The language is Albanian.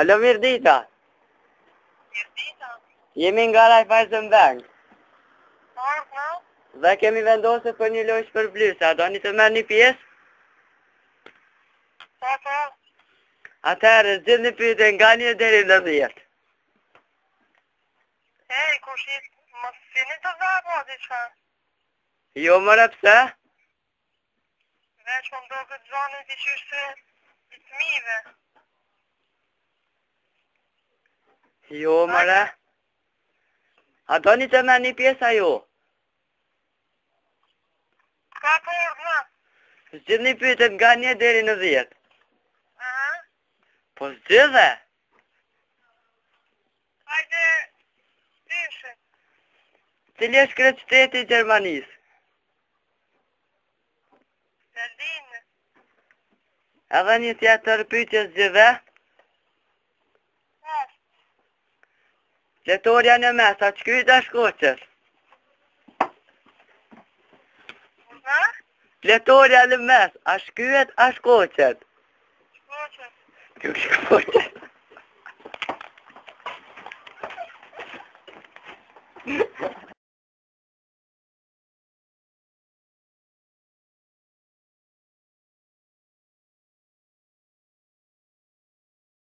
Alo, mirë dita. Mirë dita. Jemi nga Raiffeisenbank. Ardhë, Dhe kemi vendosur për një lojë shpërblyese. A doni të merrni pjesë? po. Atëherë, zgjidhni pyetje nga 1 deri në 10. Ej, kush i mos fini të zapo, diqa. Jo, mëre pse? Veç më do këtë zonë t'i qyshtë i të mive. Jo, mëre. A doni të merrni pjesë a jo? Ka po urdhë, Zgjidhni pyetjet nga 1 deri në 10. aha. Po zgjidhe? Hajde, dyshe. Cili është kryeqyteti i Gjermanisë? Berlinë. Edhe një tjetër pyetje zgjidhe? Fletorja në mes, a shkyet a shkoqet? Ha? Fletorja në mes, a shkyet a shkoqet? Shkoqe. Kjo shkoqet.